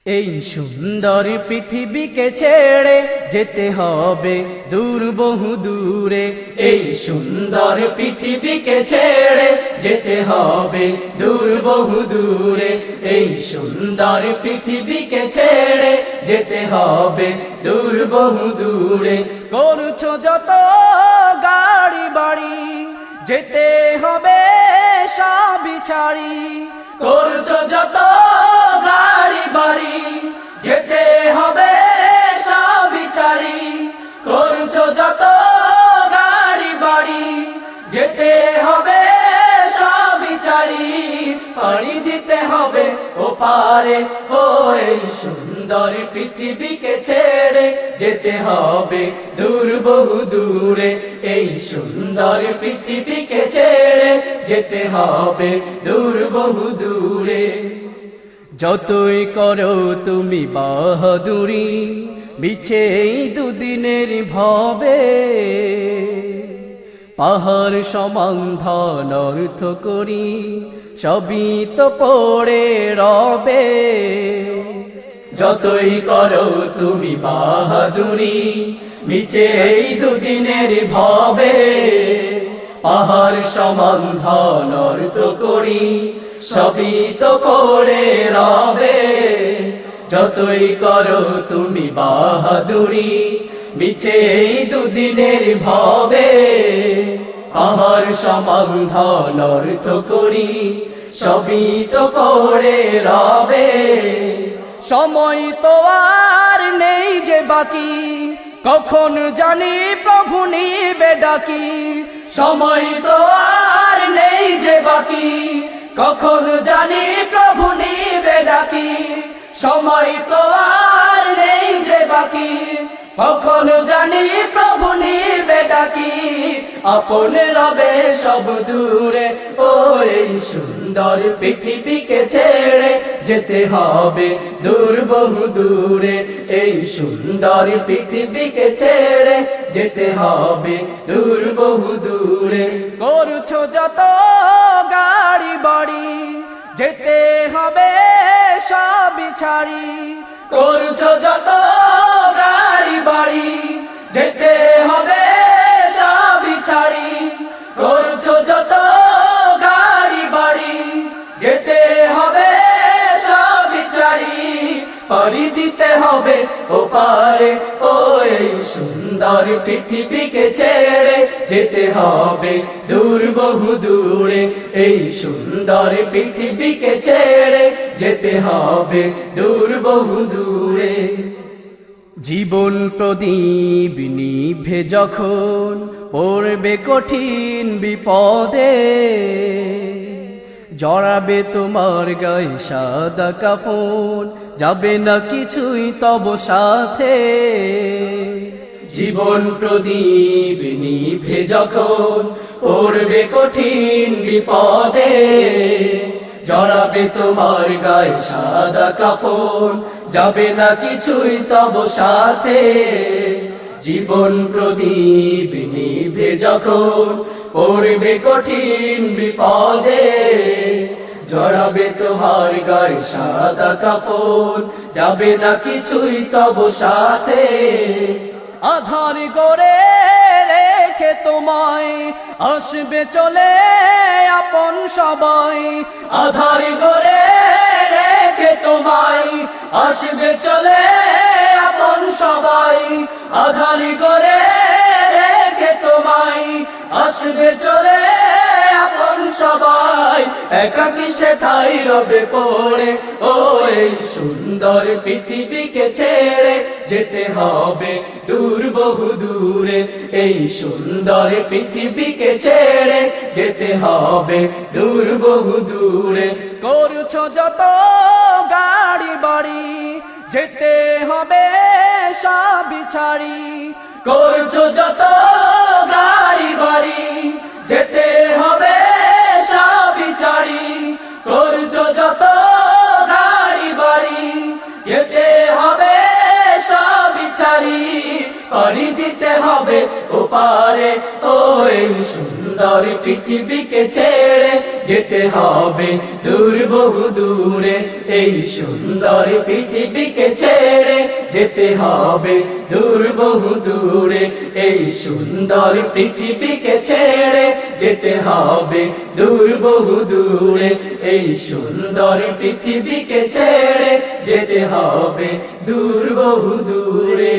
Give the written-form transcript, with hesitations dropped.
এই সুন্দর পৃথিবীকে ছেড়ে যেতে হবে দূর বহু দূরে। এই সুন্দর পৃথিবীকে ছেড়ে যেতে হবে দূর বহু দূরে। এই সুন্দর পৃথিবীকে ছেড়ে যেতে হবে দূর বহু দূরে। করছো যত গাড়ি বাড়ি যেতে হবে সবই ছাড়ি। করছো যত গাড়ি বাড়ি যেতে হবে সবই ছাড়ি। করছো যত গাড়ি বাড়ি যেতে হবে সবই ছাড়ি। পাড়ি দিতে হবে ও পারে ও এই সুন্দর পৃথিবীকে ছেড়ে যেতে হবে দূর বহু দূরে। এই সুন্দর পৃথিবীকে ছেড়ে যেতে হবে দূর বহু দূরে। যতই করো তুমি বাহাদুরি মিছে এই দুদিনের ভবে। পাহাড় সমান ধন অর্থ করি সবই তো পড়ে রবে। যতই করো তুমি বাহাদুরি মিছে এই দুদিনের ভবে। পাহাড় সমান ধন অর্থ করি সবই তো পড়ে রবে। যতই করো তুমি বাহাদুরি মিছে এই দুদিনের ভবে। পাহাড় সমান ধন অর্থ করি সবই তো পড়ে রবে। সময় তো আর নেই যে বাকি কখন জানি প্রভু নিবে ডাকি। সময় তো আর নেই যে বাকি কখন জানি প্রভু নিবে ডাকি। সময় তো আর নেই যে বাকি কখন জানি প্রভু নিবে ডাকি। আপন রবে সব দূরে ও এই সুন্দর পৃথিবীকে ছেড়ে যেতে হবে দূর বহু দূরে। এই সুন্দর পৃথিবীকে ছেড়ে যেতে হবে দূর বহু দূরে। করছো যত গাড়ি বাড়ি যেতে হবে সবই ছাড়ি। করছো যত গাড়ি বাড়ি যেতে হবে সবই ছাড়ি। করছো যত গাড়ি বাড়ি যেতে হবে সবই ছাড়ি। পাড়ি দিতে হবে ও পারে ও এই সুন্দর পৃথিবীকে ছেড়ে যেতে হবে দূর বহু দূরে। এই সুন্দর পৃথিবীকে ছেড়ে যেতে হবে দূর বহু দূরে। জীবন প্রদীপ নিভে যখন পড়বে কঠিন বিপদে। জড়াবে তোমার গায়ে সাদা কাফন যাবে না কিছুই তব সাথে। জীবন প্রদীপ নিভে যখন পড়বে কঠিন বিপদে। জড়াবে তোমার গায়ে সাদা কাফন যাবে না কিছুই তব সাথে। জীবন প্রদীপ নিভে যখন পড়বে কঠিন বিপদে। জড়াবে তোমার গায়ে সাদা কাফন যাবে না কিছুই তব সাথে। আধার করে রেখে তোমায় আসবে চলে আপন সবাই। আধার করে রেখে তোমায় আসবে চলে আপন সবাই। আধার করে রেখে তোমায় আসবে চলে আপন সবাই। একাকী সেথায় রবে পড়ে ও এই সুন্দর পৃথিবীকে ছেড়ে যেতে হবে দূর বহু দূরে। এই সুন্দর পৃথিবীকে ছেড়ে যেতে হবে দূর বহু দূরে। করছো যত গাড়ি বাড়ি যেতে হবে সবই ছাড়ি। করছো যত গাড়ি বাড়ি যেতে হবে সবই ছাড়ি। করছো যত গাড়ি বাড়ি যেতে হবে সবই ছাড়ি। পাড়ি দিতে হবে ও পারে ও এই সুন্দর সুন্দর পৃথিবীকে ছেড়ে যেতে হবে দূর বহু দূরে, এই সুন্দর পৃথিবীকে ছেড়ে যেতে হবে দূর বহু দূরে, এই সুন্দর পৃথিবীকে ছেড়ে যেতে হবে দূর বহু দূরে, এই সুন্দর পৃথিবীকে ছেড়ে যেতে হবে দূর বহু দূরে।